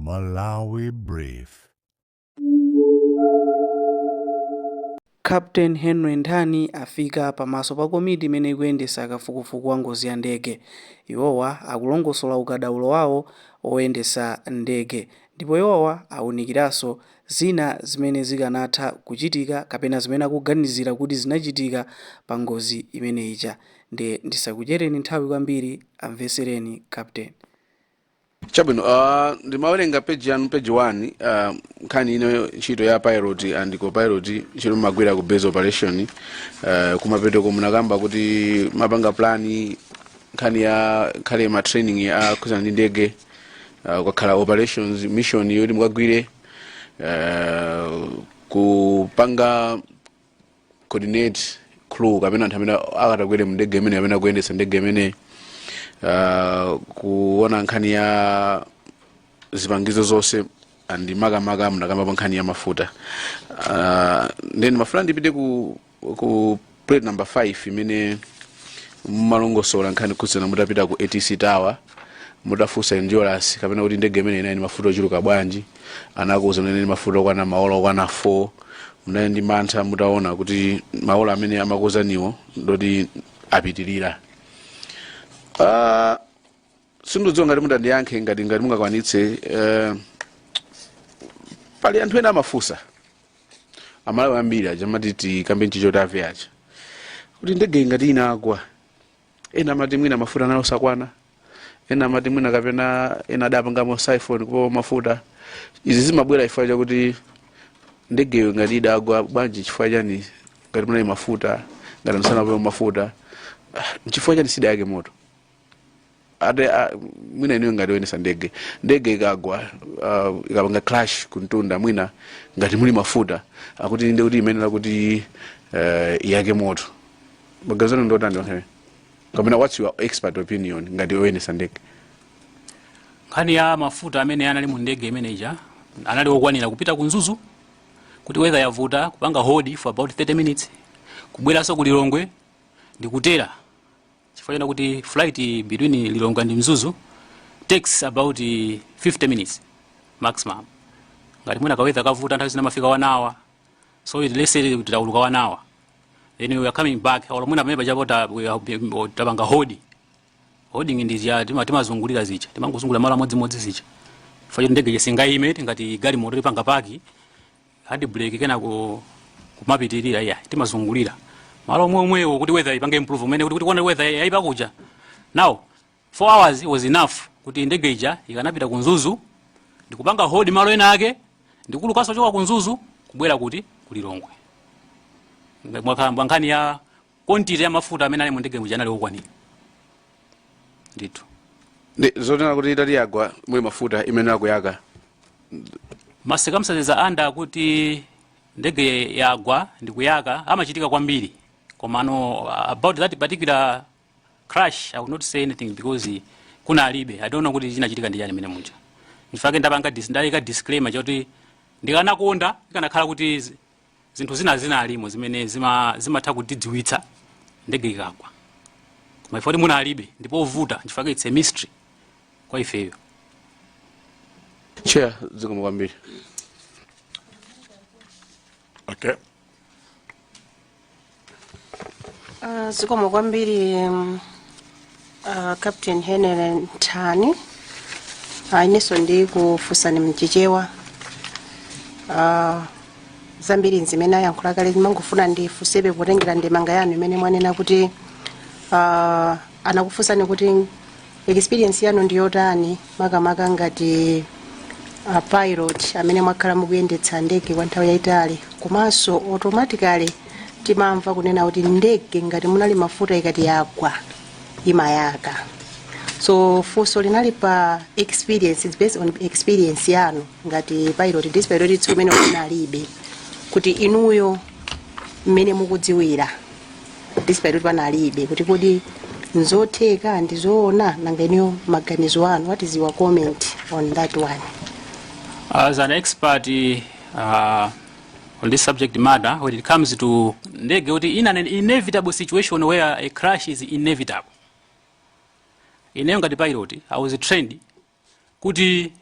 Malawi Brief. Captain Henry Ndani afika pamaso pa komiti imene ikuyendesa kafukufuku wa ngozi ya ndege. Iwowa akulongosola ukadaulo wawo oyendesa ndege, ndipo iwowa awunikiranso zina zimene zikanatha kuchitika kapena zimene akuganizira kuti zinachitika pa ngozi imene ija. Ndisakuchereni nthawi kwambiri, amvesereni Captain. Chabwino, ndimawerenga page 1 nkhani ino ntchito ya pilot and co-pilot chiro magwira ku base operation kumapeto komunakamba kuti mapanga plani nkhani ya khale ma training ya kuzana ndi ndege kwakhala operations mission yoti mukagwire kupanga coordinate crew kapena anthu amene akatakwere mu ndege imene kapena kuyendesa ndege imene kuona nkhani ya zipangizo zonse andi makamaka munakamba pa nkhani ya mafuta. Then mafuna ndipite ku plate number 5 imene malongosola nkhani kutsena mutapita ku ATC Tower mutafusa endurance kapena kuti ndege imene ina mafuta ochuluka bwanji, anakuza nene mafuta kwana maola kwana 4 munali ndi mantha mutaona kuti maola amene amakozaniwo ndoti apitirira. Sindudziwa ngati mutandiyankhe ngati mungakwanitse pali anthu ena amafusa amalawi ambiri aja amati tikambe nchicho tave aja kuti ndege ngati inagwa, ena amati mwina mafuta nawo sakwana, ena amati mwina kapena ena adapangamo siphon kupowa mafuta. Izi zimabwera chifukwa chakuti ndegeyo ngati idagwa bwanji chifukwa chani ngati munali mafuta ngati musanapewa mafuta chifukwa chani sida yake moto. Mwina ino ngati oyendesa ndege ikagwa ikapanga crash kuntunda mwina ngati muli mafuta akuti ndi kuti imenera kuti yake moto. Magazano ndotani wakhe kapena what's your expert opinion ngati oyendesa ndege? Nkhani ya mafuta amene anali mu ndege imene ija anali okwanira kupita kunzuzu kuti weather yavuta kupanga hold for about 30 minutes kubweranso ku Lilongwe ndikutera chifukwa kuti flight between Lilongwe and Mzuzu takes about 50 minutes maximum. Ngati mwina kaweza kavuta nthawi zina mafika 1 hour, so let's say tutauluka 1 hour, then we are coming back or mwina pamene pachapota tapanga holding ndi ya timazungulira zicha timangozungulira mara modzi zicha chifukwa ndege yesingaime ngati gali moto lipanga paki hadi brake kena kumapitirira iya timazungulira malo omwewo kuti weather ipange improvement kuti kuona weather yaipa kuja. Now 4 hours was enough kuti ndege ija ikanapita kunzuzu ndikupanga hold malo ena ake ndikulukaso choka kunzuzu kubwera kuti kulilongwe. Mwakamba nkhani ya quantity ya mafuta amene ali mu ndege ija anali okwanira nditu zotena kuti itali yagwa mwe mafuta imene akuyaka mascircumstances anda kuti ndege yagwa ndikuyaka amachitika kwambiri. Komano about that particular crash I will not say anything because kuna alibe. I don't know kuti chinachitika ndi yani mene munja. Ndifake ndapanga ndalika disclaimer choti ndikanakonda ikanakhala kuti zinthu zina alimo zimene zimatha kutidziwitsa ndege ikagwa. Koma ifoti muna alibe ndipo vuta ndifake it's a mystery kwa ifeyo. Chair zikomo kwambiri. Okay. Zikomo kwambiri Captain Henry Ndani. Ineso ndi kufusani mchichewa zambiri zimene ayankhula kale ndimangofuna ndifusebe kutengera ndemanga yanu imene mwanena kuti anakufusani kuti experience yanu ndiyotani makamaka ngati pilot amene mwakhala mukuyendetsa ndege kwa nthawi yayitali, komanso automatically timamva kunena kuti ndege ngati munali mafuta ikati yagwa imayaka. So funso linali pa experience, it's based on experience yanu ngati pilot, this pilot tsumene unalibe kuti inuyo mmene mukudziwira this pilot panalibe kuti kodi nzotheka ndizoona nanga iniyo maganizo anu. What is your comment on that one? As an expert on this subject matter, when it comes to ndege, in an inevitable situation where a crash is inevitable, in ngati pilot I was trained kuti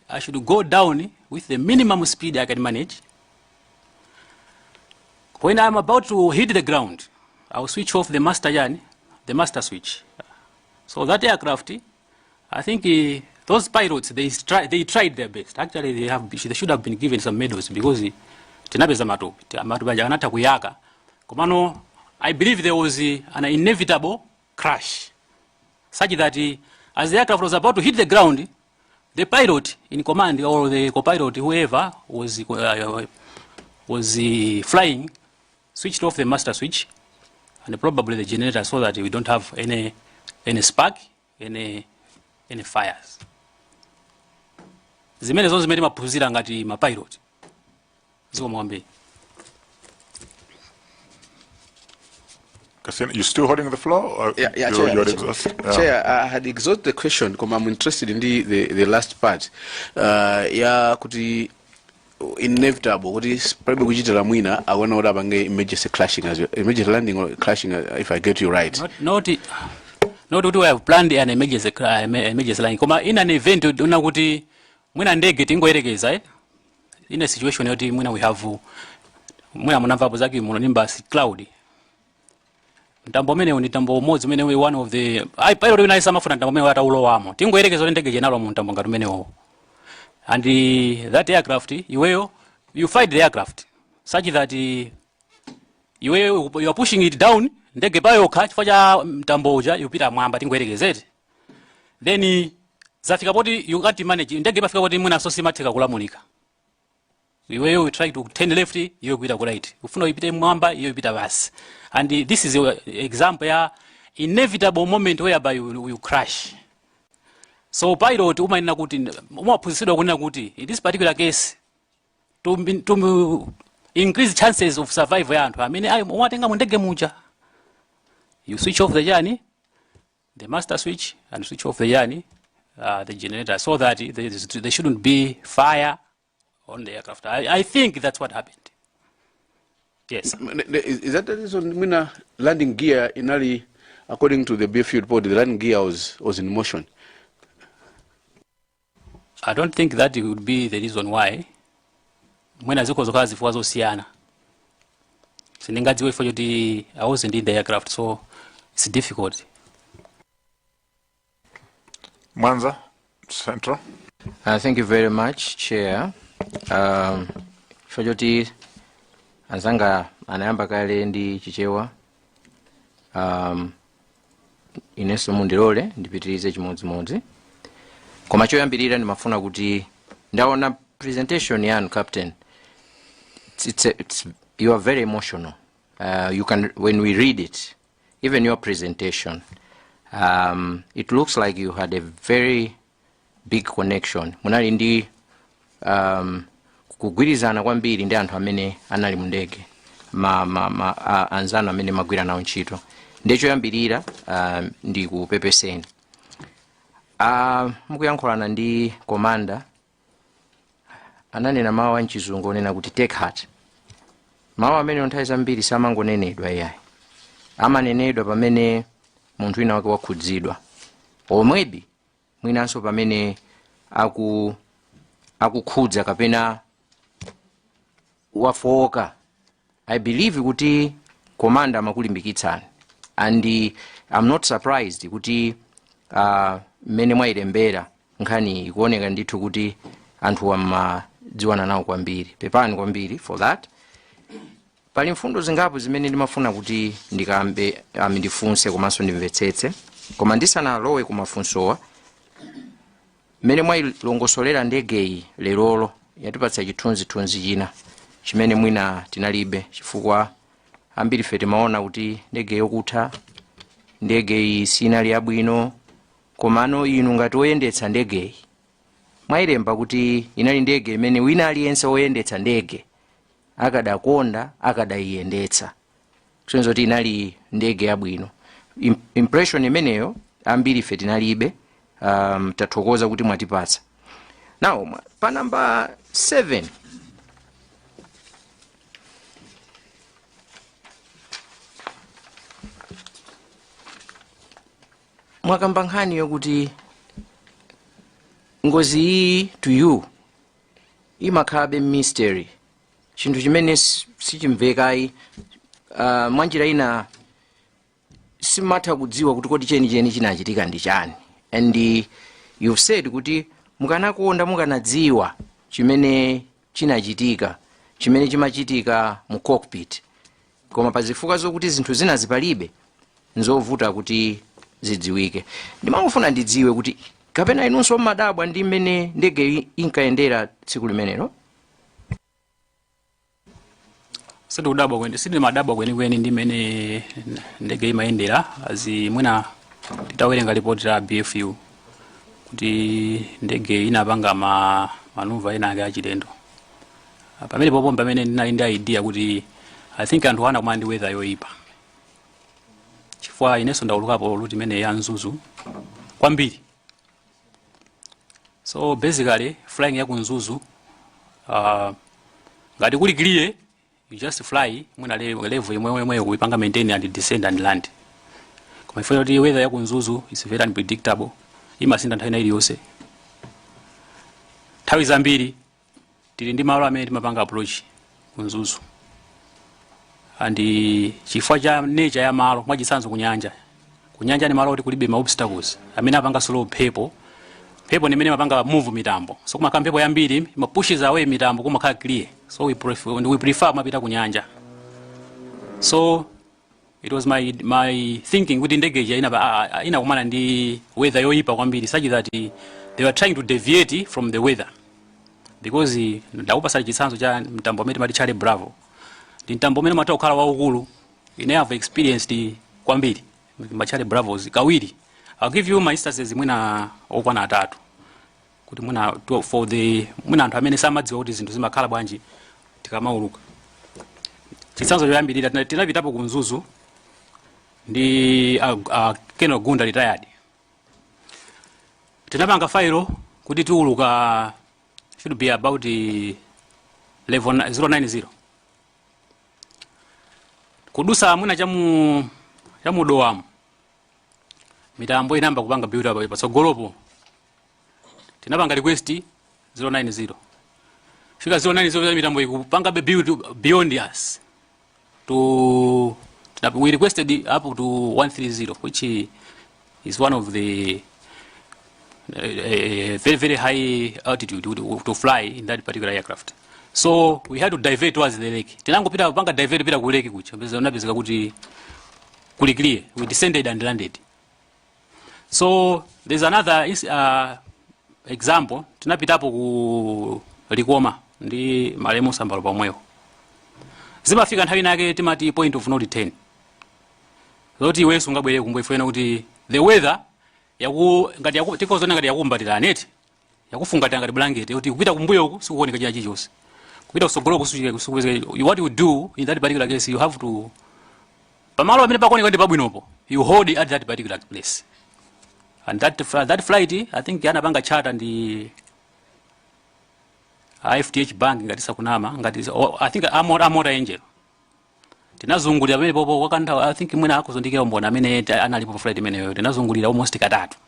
I should go down with the minimum speed I can manage. When I'm about to hit the ground, I'll switch off the master switch. So that aircraft, I think those pilots, they tried their best. Actually, they should have been given some medals because tinapeza matupi anataka kuyaka. Komano, I believe there was an inevitable crash, such that as the aircraft was about to hit the ground, the pilot in command or the co-pilot, whoever was flying, switched off the master switch and probably the generator so that we don't have any spark, any fires. Zimene zonse zimene maphunzira ngati mapilot. Ziko mwambe. You still holding the floor? Or you're exhausted? Chair, I had exhausted the question because I'm interested in the last part. Kuti inevitable. Kuti probably kuchitira mwina awana oda bange emergency clashing as well. Emergency landing or clashing, if I get you right. Not kuti we have planned an emergency landing. Koma in an event una kuti mwina ndege tingoyerekeza in a situation yoti mwina we have mwina munamvapo zake munonimba cloud. Mtambo mene ni tambo umodzi mene one of the pilot unaisa mafuna mtambo mene atawulowamo tingoyerekeza ndege jenalo mu mtambo ngati mene wo. And that aircraft, you fight the aircraft such that you are pushing it down, ndege bayo catch faja mtamboja yupita mwamba tingoyerekezete. Then zafika poti you can't manage, ndege bafika poti mwina systematic kulamunika. You try to turn left, you go right. Ufuna ipite mwamba, you ipita basi. And this is an example ya inevitable moment whereby you crash. So pilot umaina kuti umaphunzitsidwa kunena kuti in this particular case to increase chances of survival ya anthu amene umatenga mundege muja, you switch off the journey, the master switch, and switch off the journey, the generator, so that there shouldn't be fire on the aircraft. I think that's what happened. Yes. Is that the reason when landing gear inali, according to the BFU report, the landing gear was in motion? I don't think that would be the reason why. When aziko zokazi zifuwa zosiyana. Siningadziwe for I wasn't in the aircraft, so it's difficult. Mwanza, Central. Thank you very much, Chair. Fajoti azanga anayamba kale ndi chichewa. Ineso mundilole ndipitirize chimodzimodzi. Koma choyambirira ndimafuna kuti ndaona presentation yanu, Captain. You are very emotional. You can, when we read it, even your presentation, it looks like you had a very big connection. Munali ndi kugwirizana kwambiri ndi anthu amene anali mundege anzanu amene magwira nawo ntchito. Ndicho yambirira ndi kupepeseni. Mukuyankhulana ndi komanda ananena mawu anchizungu onena kuti take heart. Mawu amene nthawi zambiri samangonenedwa iyayi. Amanenedwa pamene munthu wina wake wakhudzidwa. Or maybe mwinanso pamene akukhudza kapena wafoka. I believe kuti komanda amakulimbikitsani. And I'm not surprised kuti mene mwailembera nkhani ikuoneka ndithu kuti anthu amadziwana nawo kwambiri. Pepani kwambiri for that. Pali mfundo zingapo zimene ndimafuna kuti ndikambe ndifunse komanso ndimvetsetse. Koma ndisanalowe kumafunsowa, mene mwailongosolera ndegeyi lerolo yatipatsa chithunzithunzi china chimene mwina tinalibe, chifukwa ambiri fe timaona kuti ndege yokutha, ndege sinali yabwino. Komano inu ngati oyendetsa ndegeyi mwailemba kuti inali ndege imene wina aliyense oyendetsa ndege akadakonda akadayiyendetsa. Kusonyeza kuti inali ndege yabwino. Impression imeneyo ambiri fe tinalibe. Tathokoza kuti mwatipatsa. Now pa number 7, mwakamba nkhani yokuti ngozi iyi to you imakhabe mystery, chinthu chimene sichimvekayi, mwanjira ina simatha kudziwa kuti kodi chenicheni chinachitika ndi chani. And you've said kuti mukanakonda mukanadziwa chimene chinachitika, chimene chimachitika mu cockpit, koma pazifukwa zokuti zinthu zina zipalibe nzovuta kuti zidziwike. Ndimangofuna ndidziwe kuti kapena inunso madabwa ndi mmene ndege inkayendera tsiku limenelo? Sindi madabwa kwenikweni ndi mmene ndege imayendera, azi mwina titawerenga ripoti la BFU kuti ndege inapanga manuva ena ake achilendo. Pamene popo pamene ndinali ndi idea kuti I think anthu ana kumandi weather yoipa, chifukwa inenso ndaulukapo luti imene ya Nzuzu kwambiri. So basically flying ya ku Nzuzu, ngati kuli clear you just fly mwina level imwe kuipanga maintain and descend and land. Koma ifo yoti weather ya ku Nzuzu is very unpredictable, imasinda nthawi iliyonse. Nthawi zambiri tili ndi malo amene timapanga approach ku Nzuzu, and chifukwa cha nature ya malo mwachitsanzo kunyanja ni malo oti kulibe ma obstacles amene apanga slow mphepo ni imene mapanga move mitambo, so kuma mphepo yambiri ma pushes away mitambo kumakhala clear, so we prefer mapita kunyanja. So it was my thinking kuti ndege ina kumana ndi weather yoipa kwambiri, such that they were trying to deviate from the weather, because ndakupasa chitsanzo cha mtambo amene mati Charlie Bravo ndi mtambo amene mati okhala waukulu, ine have experienced kwambiri ma Charlie Bravos kawiri. I'll give you my instances mwina okwana 3 kuti mwina for the mwina anthu amene samadziwa kuti zinthu zimakhala bwanji tikamauluka. Chitsanzo choyambirira tinapitapo ku Nzuzu ndi Keno Gunda retired. Tinapanga failo kuti tiuluka should be about level 090. Kudusa mwina chamu doamu mitambo inamba kupanga build up patsogolopo tinapanga request 090 fika 090 mitambo ikupanga build beyond us to we requested up to 130, which is one of the very very high altitude to fly in that particular aircraft. So we had to divert towards the lake. Tinangopita kupanga divert pita ku lake kucha pesa unapezeka kuti kuli clear, we descended and landed. So there's another example, tinapitapo ku Likoma ndi Malemo Sambalo pamwepo. Zimafika nthawi nake timati point of no return. Zoti wesu ngabwere kumbo ifena kuti the weather ngati tikozona ngati yakumbatira net yakufunga ngati blanket kuti kupita kumbuyo ku sikuoneka china chichonse. Kupita kusogolo what you do in that particular case, you have to pamalo amene pakuoneka ndi pabwinopo, you hold at that particular place. And that flight I think yanapanga charter ndi FTH Bank ngati sakunama ngati I think Amora Angel. Tinazungulira pamene popo wakantha I think mwina akuzondikira mbona amene analipo flight imeneyo tinazungulira almost katatu.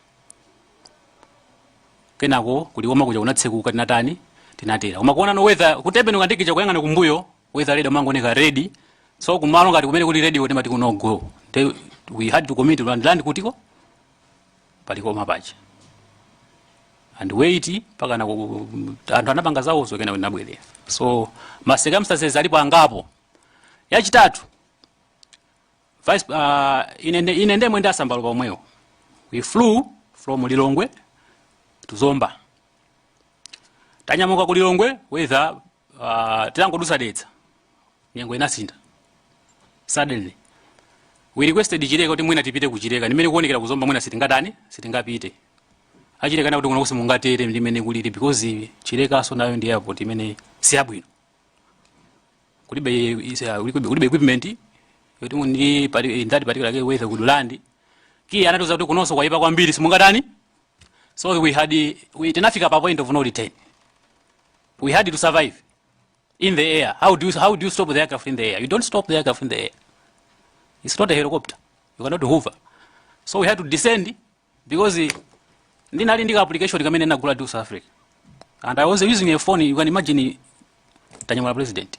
Kenako kulioma kuja kunatsekuka tinatani tinatera. Umakuona no weather kutembenuka ndikicha kuyangana kumbuyo weather ready mangoneka ready. So kumalo ngati kumene kuli ready kuti mati kuno go. We had to commit to land kutiko palikoma pacha. And wait paka na anthu anapanga zawo so kena nabwere. So ma circumstances alipo angapo. Yachitatu vice inende mwenda Sambalo pamweyo. We flew from Lilongwe to Zomba. Tanyamuka ku Lilongwe weather tilangodusa detsa. Nyengo inasinda. Suddenly we requested Chileka kuti mwina tipite ku Chileka. Nimene kuonekera ku Zomba mwina sitingapite. Achileka na kuti kuna kusimungatere ndimene kulili because Chileka so nayo ndi airport imene si abwino. Kulibe equipment yoti ndi in that particular weather ku land. Ki anatoza kuti kunonso kwaipa kwambiri simungatani. So we tinafika pa point of no return. We had to survive in the air. How do you stop the aircraft in the air? You don't stop the aircraft in the air. It's not a helicopter. You cannot hover. So we had to descend because ndinali ndi application kamene nagula to South Africa, and I was using a phone. You can imagine tanyamula president,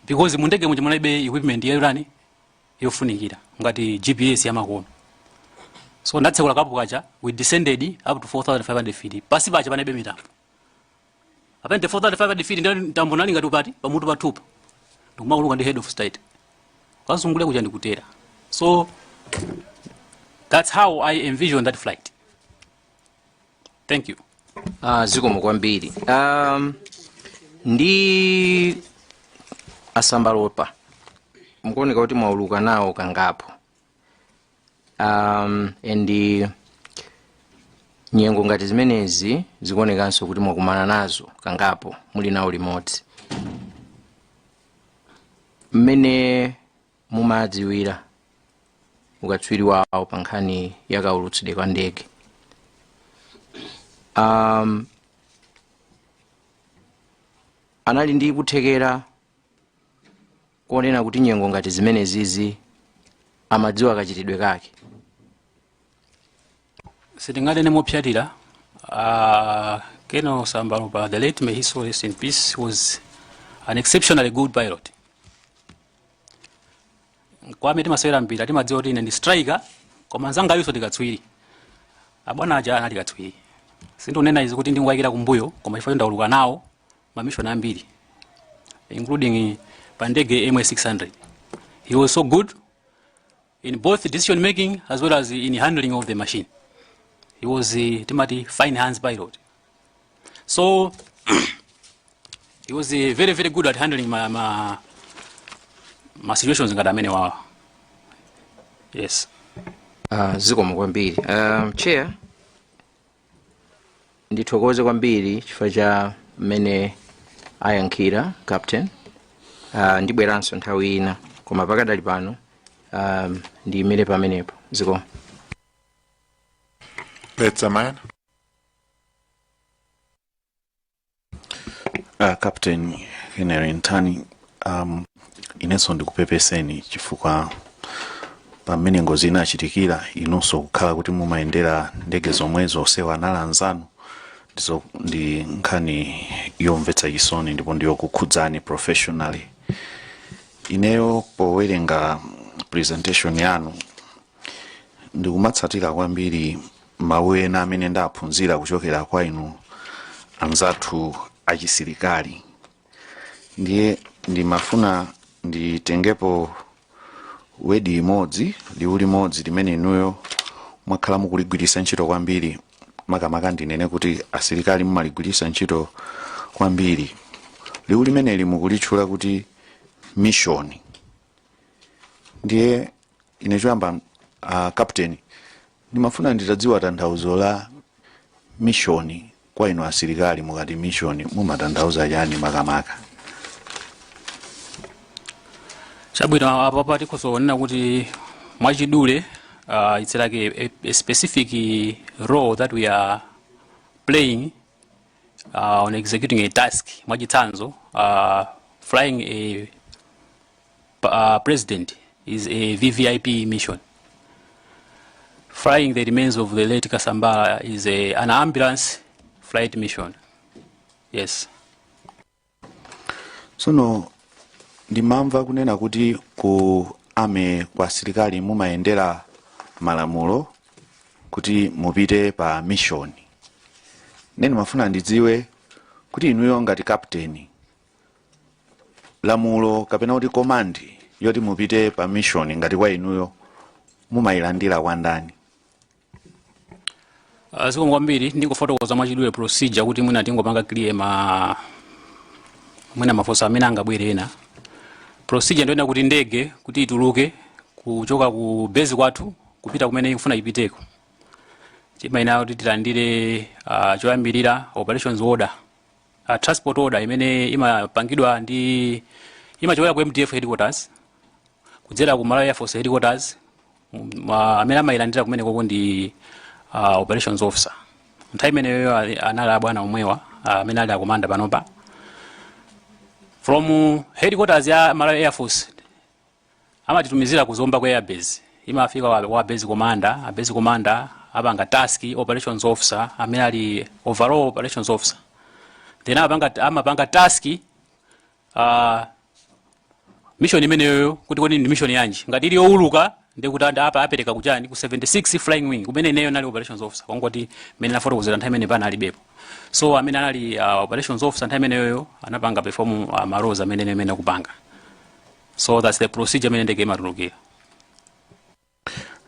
because mundege muje munaibe equipment yairani yofunikira ngati GPS yamakono. So ndatsekula kapu kacha, we descended up to 4,500 feet. Pasi pacha panaibe mitambo. Apente 4,500 feet ndio mitambo nali ngati upati pamutu patupa. Ndikumakuluka ndi head of state. Kwazungule kuja ndikutera. So that's how I envision that flight. Thank you. Zikomo kwambiri. Ndi asambalopa mkuoneka kuti mwauluka nawo kangapo. And nyengo ngati zimenezi zikuonekanso kuti mwakumana nazo kangapo muli nawo limodzi. Mmene mumadziwira ukatswiri wawo pa nkhani yakaulutsidwe kwa ndege. Anali ndi kuthekera kuonena kuti nyengo ngati zimenezizi amadziwa kachitidwe kake. Sitingatene mopyatira, Colonel Sambalopa, the late, may his soul rest in peace, was an exceptionally good pilot. Kwa meti maswera mbili, ati madziwa oti ndi striker, kwa manzanga yuso ndikatswiri. Abwana aja anali katswiri. Sinto nena izi kuti ndingwakira kumbuyo, kwa maifo ndauluka nawo, mamishona ambiri, including pandege MA600. He was so good in both decision making as well as in handling of the machine. He was Timothy fine hands pilot. So he was very, very good at handling my situations ngati amene wawa. Yes. Zikomo kwambiri. Chair, ndithokoze kwambiri chifukwa cha mmene ayankhira captain. Ndibweranso nthawi ina koma pakadali pano ndiyimire pamenepo. Zikomo. That's a man. Captain Henry Ntani, inenso ndikupepeseni chifukwa pamene ngozi inachitikira inunso kukhala kuti mumayendera ndege zomwezo osewa analanzanu ndi nkhani yomvetsa chisoni ndipo ndiyokukhudzani professionally. Ineyo powerenga presentation yanu ndikumatsatira kwambiri mawu ena amene ndaphunzira kuchokera kwa inu anzathu achisilikali. Ndiye ndimafuna nditengepo wedi imodzi liwu limodzi limene inuyo mwakhala mukuligwiritsa ntchito kwambiri, makamaka ndinene kuti asilikali mumaligwiritsa ntchito kwambiri. Liwu limeneli mukulitchula kuti mission. Ndiye ine choyamba captain ndimafuna nditadziwa tanthauzo la mission kwa inu asilikali. Mukati mission mumatanthauza chani makamaka? Chabwino apa tikuzoonera kuti mwachidule it's like a specific role that we are playing on executing a task. Mwachitsanzo, flying a president is a VVIP mission. Flying the remains of the late Kasambala is an ambulance flight mission. Yes. So no, ndimamva kunena kuti ku ame kwa asilikali mumayendera malamulo kuti mupite pa mission. Neni mafuna ndidziwe kuti inuyo ngati captain lamulo kapena kuti command yoti mupite pa mission ngati kwa inuyo mumayilandira kwa ndani? Zikomo kwambiri ndikufotokoza mwachidule procedure kuti mwina tingopanga clear mwina mafosa amene angabwere ena. Procedure ndoenda kuti ndege kuti ituluke kuchoka ku base kwathu kupita kumene ikufuna ipiteko. Timaina kuti tilandire choyambirira operations order, transport order imene imapangidwa ndi imachokera ku MTF headquarters kudzera ku Malawi Air Force headquarters, amene amayilandira kumene koko ndi operations officer. Nthawi imeneyo anali bwana omwewa amene ali akomanda panopa. From headquarters ya Malawi Air Force amatitumizira kuzomba kwa airbase. Imafika wa base commander, apanga task operations officer amene ali overall operations officer, then amapanga task mission imeneyo kuti kodi ndi mission yanji, ngati ili youluka ndi kuti apa apereka kuchani ku 76 flying wing kumene ineyo nali operations officer kwangoti mene nafotokozera nthawi imene pana alibepo. So amene anali operations officer nthawi imeneyo anapanga perform maroles amene akupanga. So that's the procedure amene ndege imatulukira.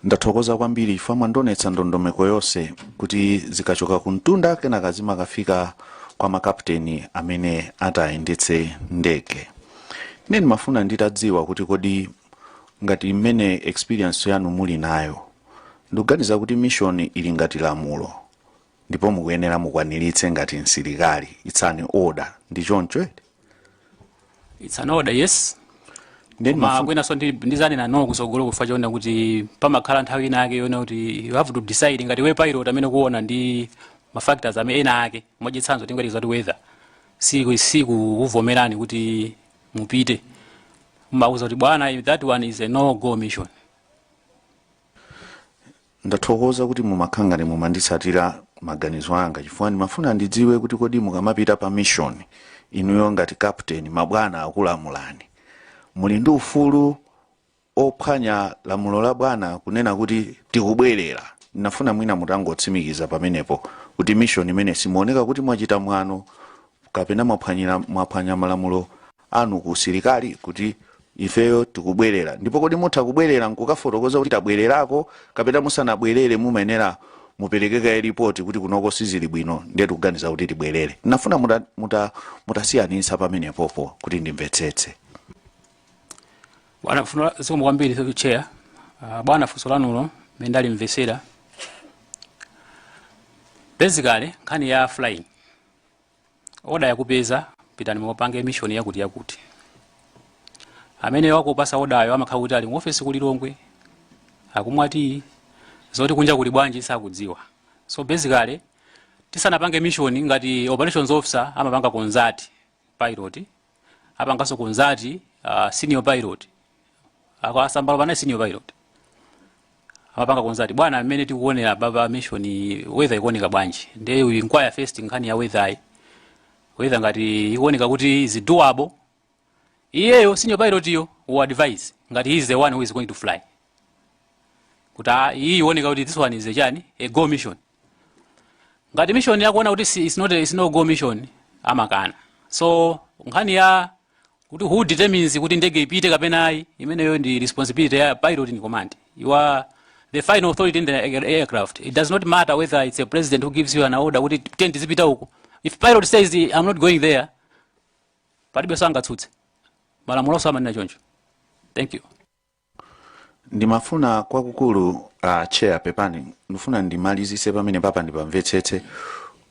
Ndathokoza kwambiri ifa mwandonetsa ndondomeko yonse kuti zikachoka ku mtunda kenaka zimakafika kwa makapteni amene atayendetse ndege. Neni mafuna nditadziwa kuti kodi ngati mmene experience yanu muli nayo ndikuganiza kuti mission ili ngati lamulo ndipo mukuyenera mukwaniritse ngati msilikali. It's an order, ndi choncho? It's an order, yes. Ma kwena so ndizani na no kusogolo kufa chonda kuti pamakhala nthawi ina yake yona kuti you have to decide ngati we pilot amene kuona ndi ma factors amene ena yake mojitsanzo tingati zati weather siku uvomerani kuti mupite mauza kuti bwana that one is a no go mission. Ndathokoza kuti mumakhangani mumanditsatira maganizo anga chifukwa ndimafuna ndidziwe kuti kodi mukamapita pa mission inuyo ngati captain mabwana akulamulani muli ndi ufulu ophwanya lamulo la bwana kunena kuti tikubwerera. Nafuna mwina mutangotsimikiza pamenepo kuti mission imene simuoneka kuti mwachita mwano kapena mwaphwanya malamulo anu ku usilikali kuti ifeyo tikubwerera. Ndipo kodi mutha kubwerera nkukafotokoza kuti tabwererako kapena musanabwerere mumayenera muperekeka report kuti kunoko sizili bwino ndiye tikuganiza kuti tibwerere. Nafuna mutasiyanitsa pamenepopo kuti ndimvetsetse. Bwana funa zikomo kwambiri chair. Bwana funso lanulo mendali mvesera. Basically nkhani ya flying order yakupeza pitani mupange mission yakuti amene wakupasa order ayo amakhala kuti ali mu office ku Lilongwe akumwati zoti kunja kuli bwanji sakudziwa. So basically tisanapange mission ngati operations officer amapanga consult pilot apangaso consult senior pilot akasambala pana senior pilot amapanga consult bwana amene tikuonera baba mission weather ikuoneka bwanji ndiye we inquire first nkhani ya weather ngati ikuoneka kuti is doable. Iyeyo senior pilot yo will advise ngati he is the one who is going to fly kuti hii ioneka kuti this one is a go mission. Ngati mission yakuona kuti is no go mission amakana. So nkhani ya kuti who determines kuti ndege ipite kapena ayi imeneyo ndi responsibility ya pilot in command. You are the final authority in the aircraft. It does not matter whether it's a president who gives you an order kuti tenti zipita huko. If pilot says I'm not going there, palibe sanga tsutse malamulo sama nina choncho. Thank you. Ndimafuna kwakukulu chair pepani ndifuna ndimalizise pamene papa ndipamvetsetse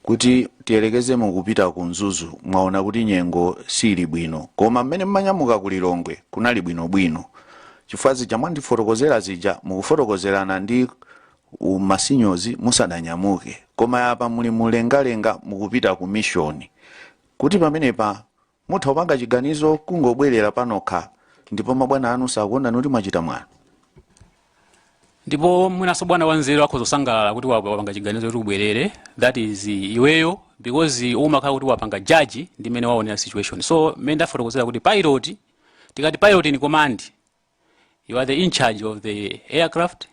kuti tiyerekeze mukupita ku Mzuzu mwaona kuti nyengo sili bwino koma mmene mmanyamuka ku Lilongwe kunali bwino chifukwa zija mwandifotokozera zija mukufotokozerana ndi masinyozi musadanyamuke koma apa muli mulengalenga mukupita ku mission kuti pamenepa mutha kupanga chiganizo kungobwerera panokha ndipo mabwana anu sakuona kuti mwachita mwano. Ndipo mwinaso bwana wanzeru akhozosangalala kuti wapanga chiganizo kuti ubwerere. That is iweyo because umakhala kuti wapanga judge ndi mene waonera situation. So menda fotokozera kuti pilot tikati pilot in command, you are the in charge of the aircraft,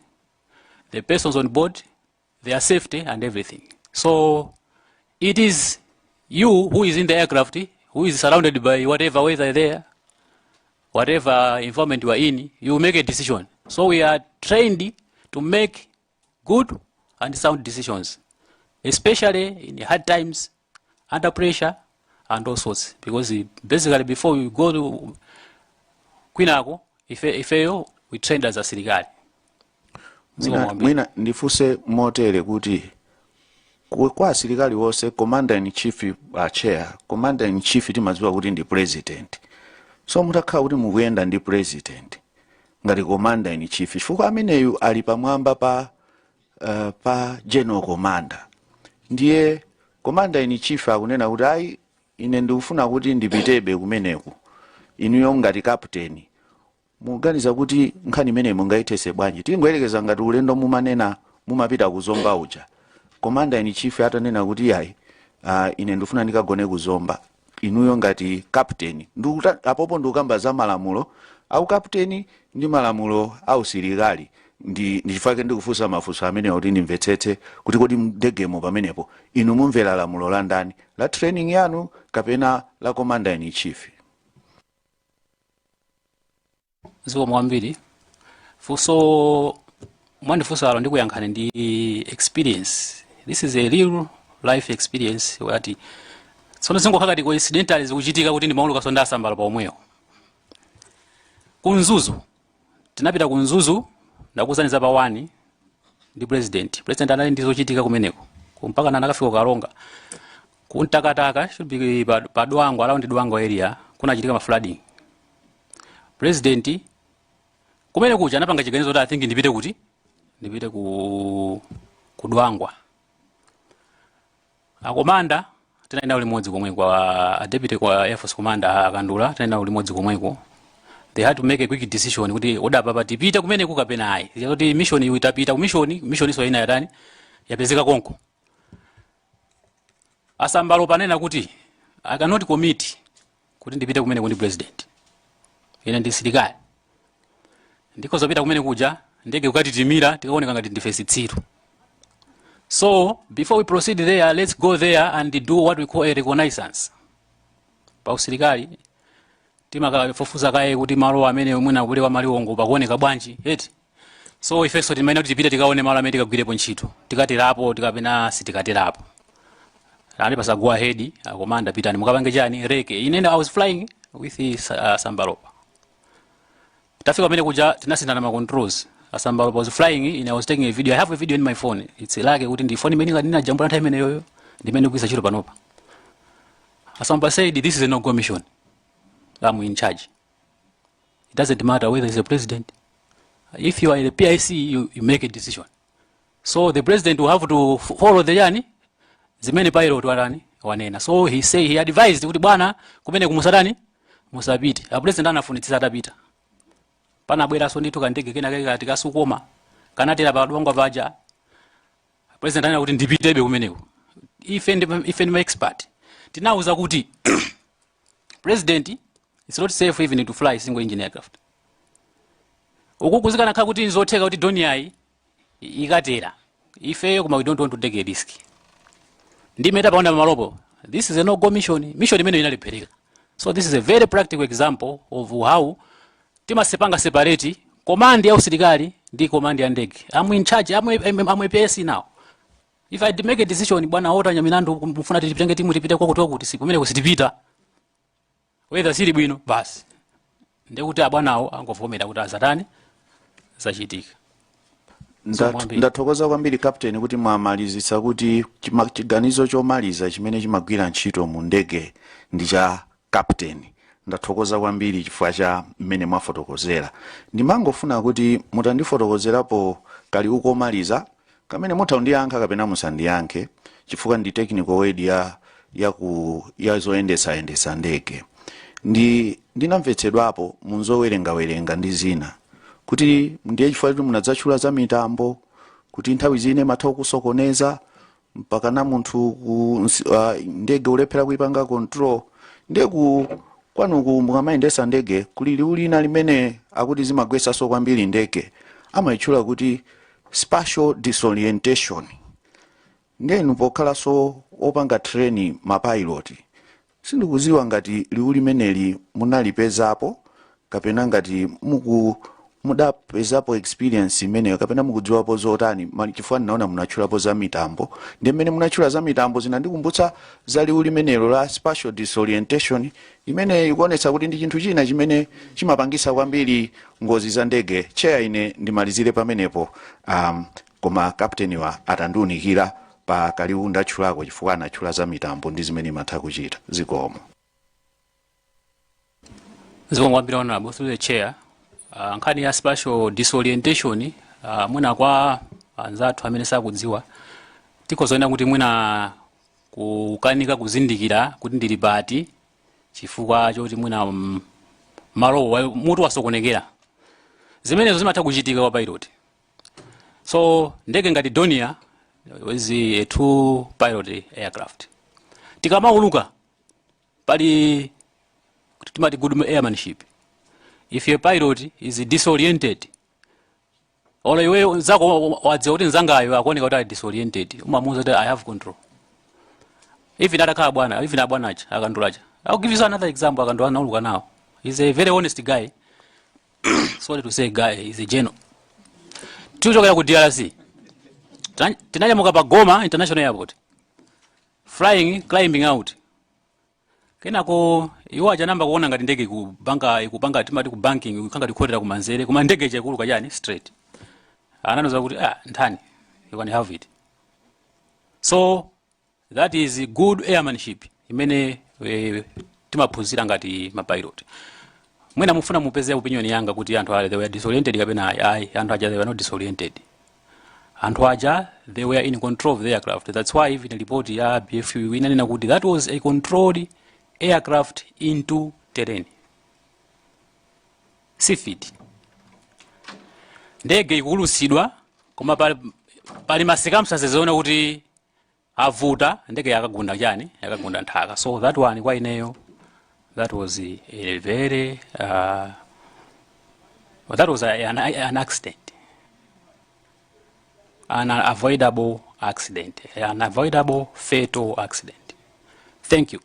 the persons on board, their safety and everything. So it is you who is in the aircraft, who is surrounded by whatever weather there, whatever environment you are in, you make a decision. So we are trained to make good and sound decisions, especially in hard times, under pressure, and all sorts. Because basically before we go to Kwinako, if we trained as a sirikali. Mwina ndifuse motere kuti kwa sirikali wose commander in chief chair, commander in chief timaziwa kuti ndi president. So mutakhala kuti mukuyenda ndi president ngati commander in chief chifukwa ameneyu ali pamwamba pa general commander. Ndiye commander in chief akunena kuti ayi ine ndikufuna kuti ndipitebe kumeneku inuyo ngati captain muganiza kuti nkhani imene mungaithese bwanji tingoyerekeza ngati ulendo mumanena mumapita kuzomba uja commander in chief atanena kuti yayi ine ndifuna ndikagone kuzomba inuyo ngati captain apopo ndikukamba za malamulo au captain ndi malamulo au silikali ndichifake ndikufunsa mafunso amene kuti ndimvetsetse kuti kodi ndegemo pamenepo inu mumvera lamulo la ndani la training yanu kapena la commander in chief. Ziko mwambiri fuso mwandifunsa alo ndikuyankhani ndi experience. This is a real life experience wati tsono zingokhala coincidentally zikuchitika kuti ndi mauluka sonda asambala pa omweyo. Kunzuzu tinapita kunzuzu ndakuzaniza pa 1 ndi president anali ndizochitika kumeneko mpaka nakafika kalonga kuntakataka should be pa Dwango around Dwango area kunachitika ma flooding. President kumene kuja anapanga chiganizo kuti I think ndipite ku Dwangwa. Akomanda tinaenda ulimodzi komweko kwa deputy kwa Air Force commander akandula tinaenda ulimodzi komweko. They had to make a quick decision kuti oda papa tipita kumene kukapena ayi kuti mission itapita ku mission so ina yatani yapezeka konko. Asambalo panena kuti I cannot commit kuti ndipite kumene kundi president ine ndi silikali ndiko zopita kumene kuja ndege ukatitimira tikaoneka ngati ndifesi tsiru. So before we proceed there, let's go there and do what we call a reconnaissance. Pa usilikali timakafufuza kaye kuti malo amene mwina kule wa maliwongo pakuoneka bwanji eti. So ifeso timaina kuti tipite tikaone malo amene tikagwirepo ntchito tikatirapo tikapena sitikatirapo. Ani pasa go ahead commander pitani mukapange chani reke inene I was flying with Sambalopa. Tafika mene kuja tinasindana ma controls. Sambalopa was flying and I was taking a video. I have a video in my phone. It's like kuti ndi phone mene nina jambo la time ene yoyo ndimene kuisa chiro panopa. Asamba said this is a no-go mission. I'm in charge. It doesn't matter whether he's a president. If you are in the PIC, you make a decision. So the president will have to follow the journey. Zimene pilot wanena. So he advised kuti bwana kumene kumusatani musapite. A president anafunitsisa atapita. Pana bwera so ndituka ndege kena katika sukoma. Kanatera pa Dwangwa vaja. President anena kuti ndipitebe kumeneko. Ife ndi expert. Tinauza kuti president it's not safe even to fly single engine aircraft. Ukukuzikana kha kuti nzotheka kuti doni yayi ikatera. Ife kuma we don't want to take a risk. Ndimeta paona malopo. This is a no-go mission. Mission imene inalipereka. So this is a very practical example of how timasepanga separate command ya usilikali ndi command ya ndege. I'm in charge. I'm a PSC now. If I make a decision bwana ota nyaminando mfuna tipitenge timu tipite kwa kutoka kuti kumene kusitipita. Whether siri bwino basi. Ndekuti abwanawo angovomera kuti azatani zachitika. Ndathokoza kwambiri captain kuti mwamalizisa kuti chiganizo chomaliza chimene chimagwira ntchito mu ndege ndi cha captain. Ndathokoza kwambiri chifukwa cha mmene mwafotokozera. Ndimangofuna kuti mutandifotokozerapo kali ukomaliza kamene mutaundiyankha kapena musandiyankhe chifukwa ndi technical word ya zoyendesa ndege. Ndinamvetsedwapo munzowerenga ndi zina kuti ndiye chifukwa kuti munadzatchula za mitambo kuti nthawi zine matha kusokoneza mpaka na munthu ndege ulephera kuipanga control ndege kwanuku mukamayendesa ndege kuli liulina limene akuti zimagwesa so kwambiri ndege amayitchula kuti spatial disorientation. Ndenu pokhala so opanga training mapilot sindikuziwa ngati liuli meneli munalipezapo kapena ngati mudapezapo experience imeneyo kapena mukudziwapo zotani chifukwa ndinaona munatchulapo za mitambo ndi mmene munatchula za mitambo zinandikumbutsa za liuli menelo la spatial disorientation imene ikuonetsa kuti ndi chinthu china chimene chimapangisa kwambiri ngozi za ndege. Cheya ine ndimalizire pamenepo koma captain wa atandiunikira pa kaliu ndatchulako chifukwa anatchula za mitambo ndi zimene matha kuchita zikomo. Zikomo kwambiri honorable through the chair. Nkhani ya spatial disorientation mwina kwa anzathu amene sakudziwa tikozoenda kuti mwina kukanika kuzindikira kuti ndili pati chifukwa choti mwina malo mutu wasokonekera zimenezo zimatha kuchitika kwa pilot. So ndege ngati Dornier is a two pilot aircraft. Tikamauluka pali timati good airmanship. If your pilot is disoriented, ola iwe zako wadziwa kuti nzangayo akuoneka kuti ali disoriented, umamuwuza kuti I have control. Even atakhala bwana, even abwanacha akandulacha. I'll give you another example akandula nauluka now. He's a very honest guy. Sorry to say guy, he's a general. Tuchokera ku DRC. Tinanyamuka pa Goma International Airport. Flying, climbing out. Kenako iwo achanamba kuona ngati ndege ikupanga timati ku banking ikanga tikhotera ku manzere kuma ndege chekulu kachani straight. Ananoza kuti nthani you can have it. So that is good airmanship imene timaphunzira ngati mapilot. Mwina mufuna mupeze opinion yanga kuti anthu they were disoriented kapena ayi anthu aja they were not disoriented. Anthu aja they were in control of the aircraft. That's why even report ya BFU inanena kuti that was a controlled aircraft into terrain. Sifit. Ndege ikulusidwa koma pali ma circumstances zona kuti avuta ndege yakagunda chani yakagunda nthaka. So that one kwa ineyo that was a very that was an accident, an avoidable accident, an avoidable fatal accident. Thank you.